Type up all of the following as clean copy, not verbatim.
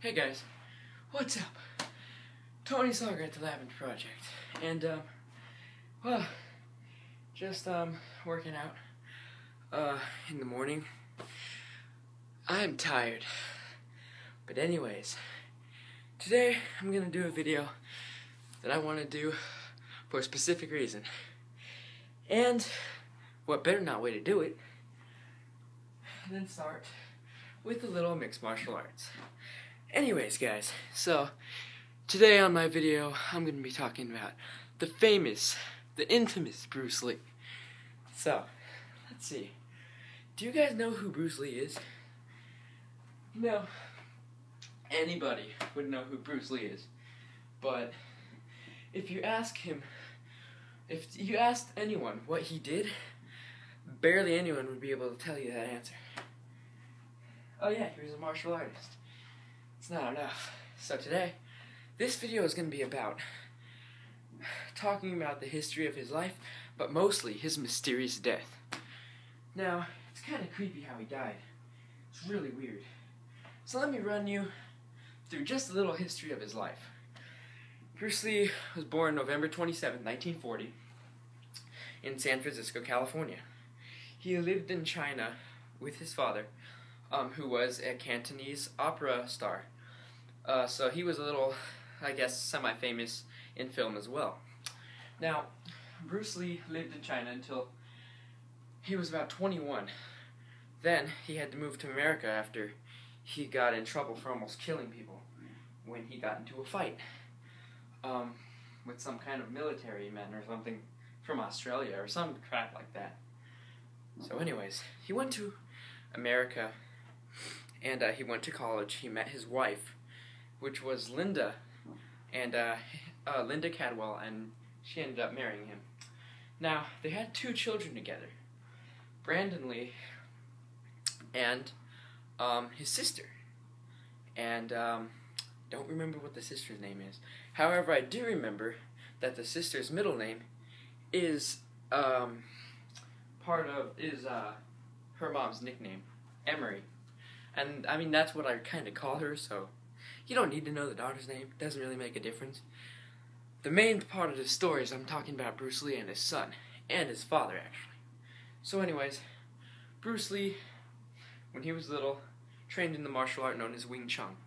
Hey guys, what's up? Tony Sager at the Lavender Project, and well, just working out in the morning. I'm tired, but anyways, today I'm gonna do a video that I want to do for a specific reason, and what better not way to do it than start with a little mixed martial arts. Anyways guys, so today on my video I'm going to be talking about the famous, the infamous Bruce Lee. So, let's see. Do you guys know who Bruce Lee is? You know, anybody would know who Bruce Lee is. But if you asked anyone what he did, barely anyone would be able to tell you that answer. Oh yeah, he was a martial artist. It's not enough. So today, this video is going to be about talking about the history of his life, but mostly his mysterious death. Now, it's kind of creepy how he died. It's really weird. So let me run you through just a little history of his life. Bruce Lee was born November 27, 1940, in San Francisco, California. He lived in China with his father, who was a Cantonese opera star. So he was a little, I guess, semi-famous in film as well. Now, Bruce Lee lived in China until he was about 21. Then he had to move to America after he got in trouble for almost killing people when he got into a fight with some kind of military men or something from Australia or some crap like that. So anyways, he went to America and he went to college. He met his wife, which was Linda, and Linda Cadwell, and she ended up marrying him. Now, they had 2 children together, Brandon Lee and his sister. And don't remember what the sister's name is. However, I do remember that the sister's middle name is her mom's nickname, Emery. And I mean, that's what I kind of call her, so you don't need to know the daughter's name. It doesn't really make a difference. The main part of the story is I'm talking about Bruce Lee and his son, and his father, actually. So anyways, Bruce Lee, when he was little, trained in the martial art known as Wing Chun.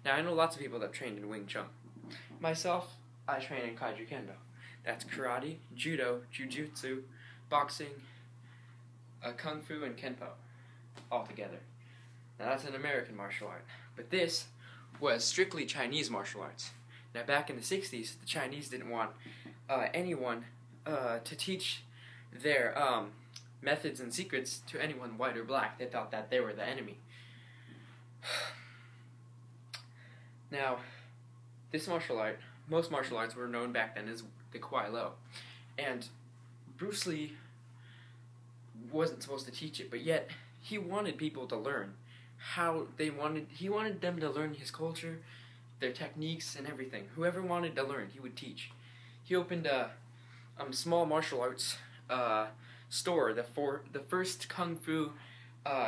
Now, I know lots of people that trained in Wing Chun. Myself, I train in Kaiju Kendo. That's karate, judo, jujutsu, boxing, kung fu, and kenpo, all together. Now, that's an American martial art. But this was strictly Chinese martial arts. Now, back in the 60s, the Chinese didn't want anyone to teach their methods and secrets to anyone white or black. They thought that they were the enemy. Now, this martial art, most martial arts were known back then as the Kwai Lo. And Bruce Lee wasn't supposed to teach it, but yet he wanted people to learn how he wanted them to learn his culture, their techniques, and everything. Whoever wanted to learn, he would teach. He opened a small martial arts store, the first kung fu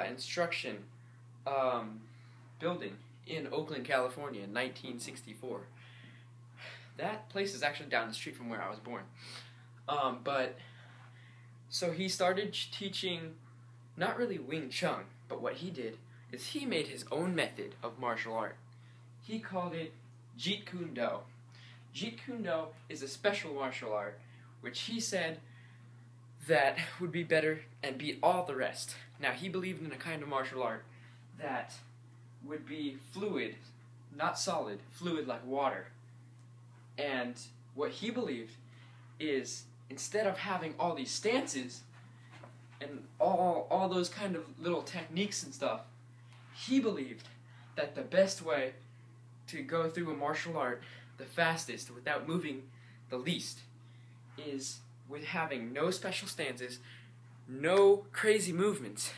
instruction building in Oakland, California in 1964. That place is actually down the street from where I was born. So he started teaching, not really Wing Chun, but what he did is he made his own method of martial art. He called it Jeet Kune Do. Jeet Kune Do is a special martial art which he said that would be better and beat all the rest. Now, he believed in a kind of martial art that would be fluid, not solid, fluid like water. And what he believed is, instead of having all these stances and all those kind of little techniques and stuff, he believed that the best way to go through a martial art the fastest without moving the least is with having no special stances, no crazy movements,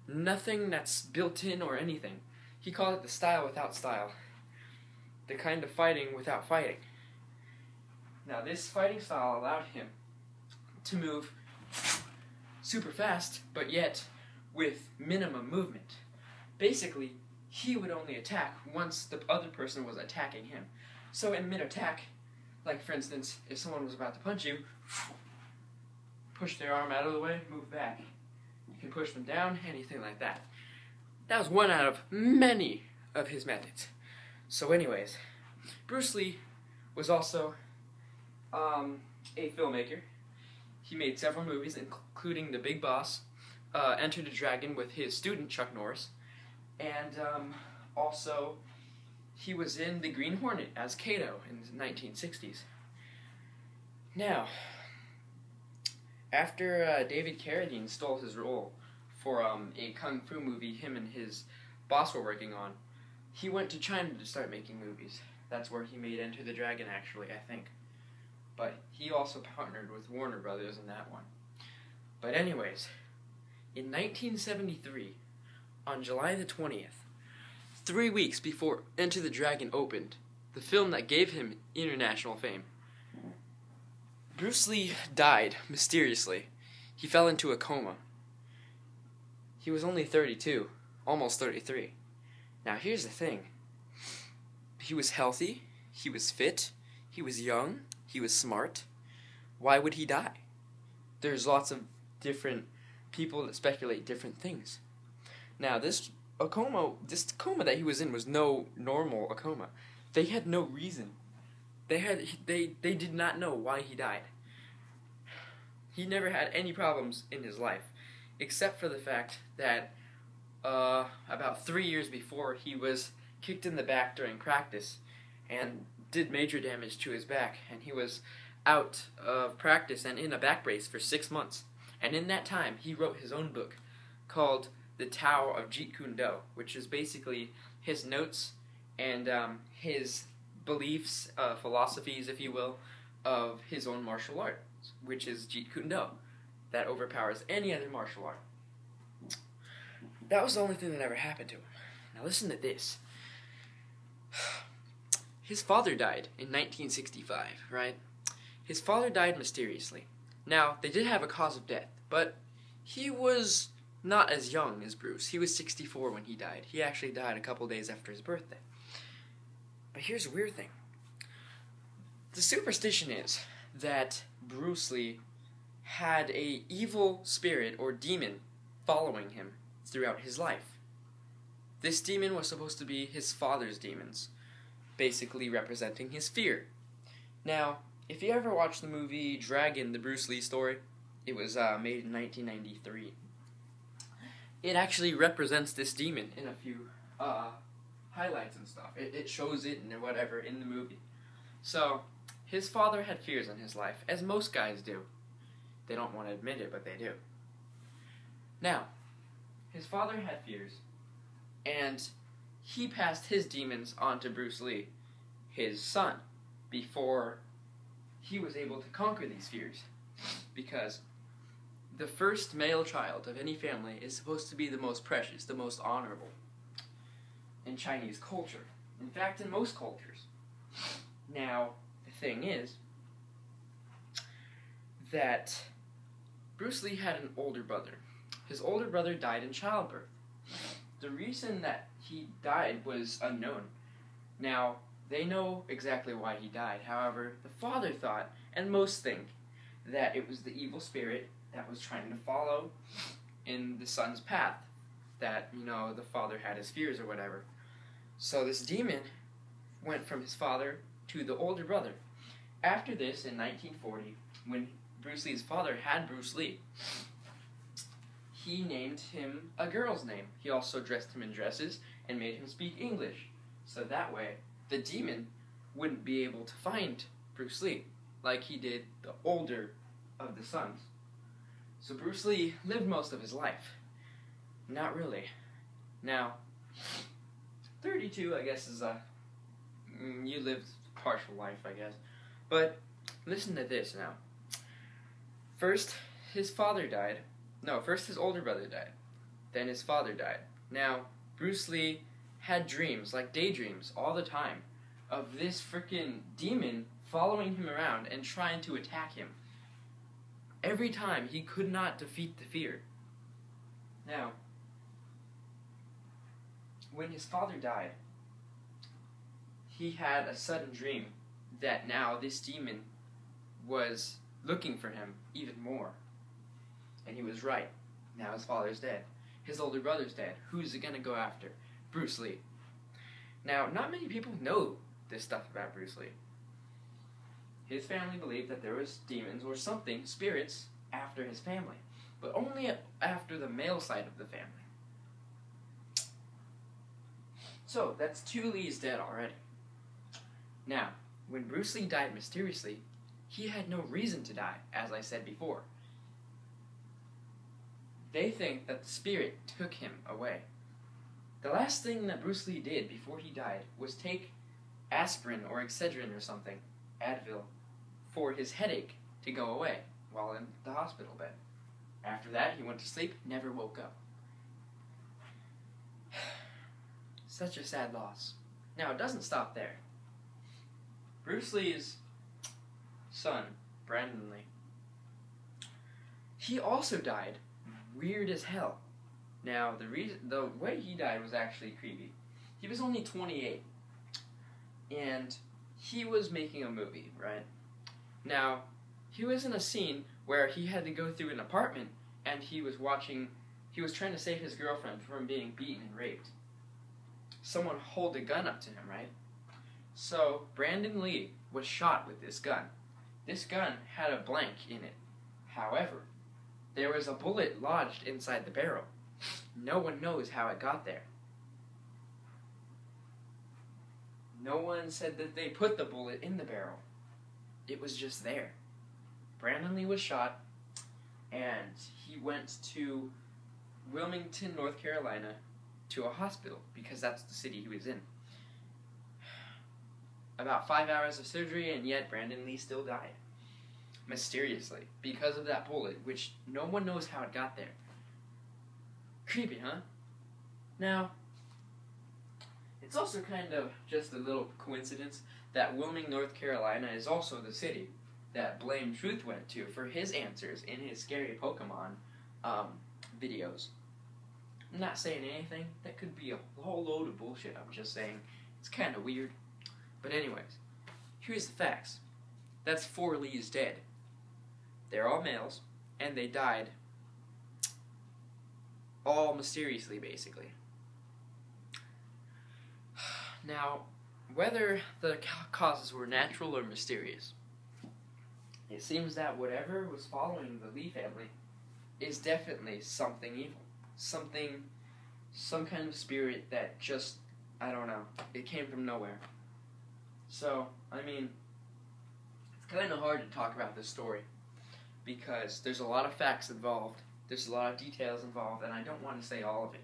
nothing that's built in or anything. He called it the style without style, the kind of fighting without fighting. Now, this fighting style allowed him to move super fast, but yet with minimum movement. Basically, he would only attack once the other person was attacking him. So in mid-attack, like for instance, if someone was about to punch you, push their arm out of the way, move back. You can push them down, anything like that. That was one out of many of his methods. So anyways, Bruce Lee was also a filmmaker. He made several movies, including The Big Boss, Enter the Dragon with his student Chuck Norris, and also he was in The Green Hornet as Kato in the 1960s. Now, after David Carradine stole his role for a kung fu movie him and his boss were working on, he went to China to start making movies. That's where he made Enter the Dragon, actually, I think. But he also partnered with Warner Brothers in that one. But anyways, in 1973, on July the 20th, 3 weeks before Enter the Dragon opened, the film that gave him international fame, Bruce Lee died mysteriously. He fell into a coma. He was only 32, almost 33. Now here's the thing. He was healthy, he was fit, he was young, he was smart. Why would he die? There's lots of different people that speculate different things. Now this coma that he was in was no normal coma. They had no reason. They did not know why he died. He never had any problems in his life, except for the fact that about 3 years before, he was kicked in the back during practice and did major damage to his back, and he was out of practice and in a back brace for 6 months. And in that time, he wrote his own book called The Tao of Jeet Kune Do, which is basically his notes and his beliefs, philosophies, if you will, of his own martial art, which is Jeet Kune Do, that overpowers any other martial art. That was the only thing that ever happened to him. Now listen to this. His father died in 1965, right? His father died mysteriously. Now, they did have a cause of death, but he was not as young as Bruce. He was 64 when he died. He actually died a couple days after his birthday. But here's a weird thing. The superstition is that Bruce Lee had a evil spirit or demon following him throughout his life. This demon was supposed to be his father's demons, basically representing his fear. Now, if you ever watched the movie Dragon, the Bruce Lee story, it was made in 1993. It actually represents this demon in a few highlights and stuff. It shows it and whatever in the movie. So, his father had fears in his life, as most guys do. They don't want to admit it, but they do. Now, his father had fears, and he passed his demons on to Bruce Lee, his son, before he was able to conquer these fears. Because the first male child of any family is supposed to be the most precious, the most honorable in Chinese culture. In fact, in most cultures. Now, the thing is that Bruce Lee had an older brother. His older brother died in childbirth. The reason that he died was unknown. Now, they know exactly why he died. However, the father thought, and most think, that it was the evil spirit that was trying to follow in the son's path. That, the father had his fears or whatever. So this demon went from his father to the older brother. After this, in 1940, when Bruce Lee's father had Bruce Lee, he named him a girl's name. He also dressed him in dresses and made him speak English. So that way, the demon wouldn't be able to find Bruce Lee like he did the older of the sons. So Bruce Lee lived most of his life. Not really. Now, 32, I guess, is you lived a partial life, I guess. But listen to this now. First, his father died. No, first his older brother died. Then his father died. Now, Bruce Lee had dreams, like daydreams, all the time, of this frickin' demon following him around and trying to attack him. Every time, he could not defeat the fear. Now, when his father died, he had a sudden dream that now this demon was looking for him even more. And he was right. Now his father's dead. His older brother's dead. Who's it gonna go after? Bruce Lee. Now, not many people know this stuff about Bruce Lee. His family believed that there was demons or something, spirits, after his family. But only after the male side of the family. So, that's 2 Lees dead already. Now, when Bruce Lee died mysteriously, he had no reason to die, as I said before. They think that the spirit took him away. The last thing that Bruce Lee did before he died was take aspirin or Excedrin or something, Advil, for his headache to go away while in the hospital bed. After that, he went to sleep, never woke up. Such a sad loss. Now, it doesn't stop there. Bruce Lee's son, Brandon Lee, he also died weird as hell. Now, the way he died was actually creepy. He was only 28, and he was making a movie, right? Now, he was in a scene where he had to go through an apartment, and he was trying to save his girlfriend from being beaten and raped. Someone hold a gun up to him, right? So, Brandon Lee was shot with this gun. This gun had a blank in it. However, there was a bullet lodged inside the barrel. No one knows how it got there. No one said that they put the bullet in the barrel. It was just there. Brandon Lee was shot, and he went to Wilmington, North Carolina, to a hospital, because that's the city he was in. About 5 hours of surgery, and yet Brandon Lee still died. Mysteriously, because of that bullet, which no one knows how it got there. Creepy, huh? Now, it's also kind of just a little coincidence that Wilmington, North Carolina is also the city that Blame Truth went to for his answers in his scary Pokemon videos. I'm not saying anything. That could be a whole load of bullshit. I'm just saying it's kind of weird. But anyways, here's the facts. That's 4 Lees dead. They're all males, and they died all mysteriously, basically. Now, whether the causes were natural or mysterious, it seems that whatever was following the Lee family is definitely something evil. Some kind of spirit that just, I don't know, it came from nowhere. So, I mean, it's kind of hard to talk about this story because there's a lot of facts involved, there's a lot of details involved, and I don't want to say all of it.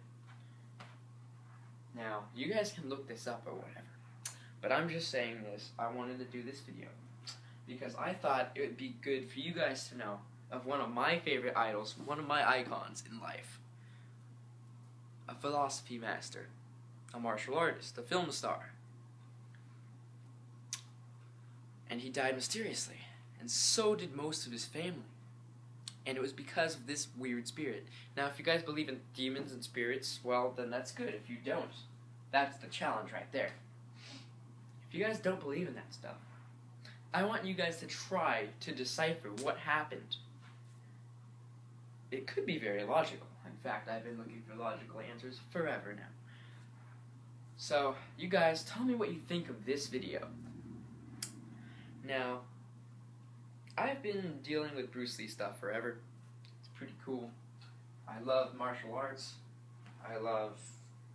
Now, you guys can look this up or whatever, but I'm just saying this. I wanted to do this video because I thought it would be good for you guys to know of one of my favorite idols, one of my icons in life. A philosophy master, a martial artist, a film star. And he died mysteriously, and so did most of his family. And it was because of this weird spirit. Now, if you guys believe in demons and spirits, well, then that's good. If you don't, that's the challenge right there. If you guys don't believe in that stuff, I want you guys to try to decipher what happened. It could be very logical. In fact, I've been looking for logical answers forever now. So, you guys, tell me what you think of this video. Now, I've been dealing with Bruce Lee stuff forever. It's pretty cool. I love martial arts. I love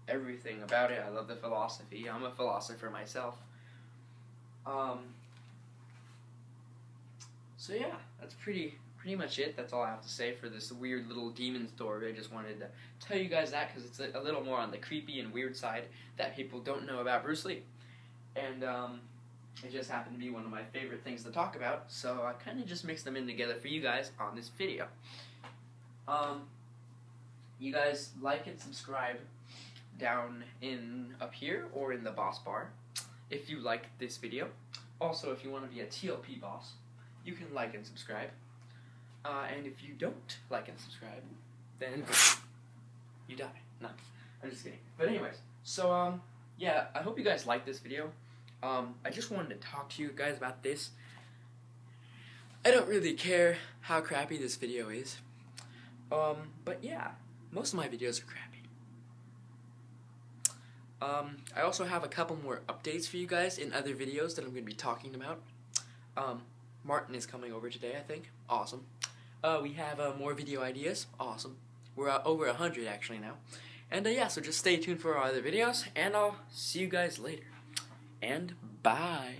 everything about it. I love the philosophy. I'm a philosopher myself. So yeah, that's pretty much it. That's all I have to say for this weird little demon story. I just wanted to tell you guys that because it's a little more on the creepy and weird side that people don't know about Bruce Lee. And it just happened to be one of my favorite things to talk about, so I kind of just mixed them in together for you guys on this video. You guys like and subscribe down up here or in the boss bar if you like this video. Also, if you want to be a TLP boss, you can like and subscribe. And if you don't like and subscribe, then you die. No, I'm just kidding. But anyways, So, yeah, I hope you guys liked this video. I just wanted to talk to you guys about this. I don't really care how crappy this video is. But yeah, most of my videos are crappy. I also have a couple more updates for you guys in other videos that I'm going to be talking about. Martin is coming over today, I think. Awesome. We have more video ideas. Awesome. We're over 100 actually now. And yeah, so just stay tuned for our other videos, and I'll see you guys later. And bye.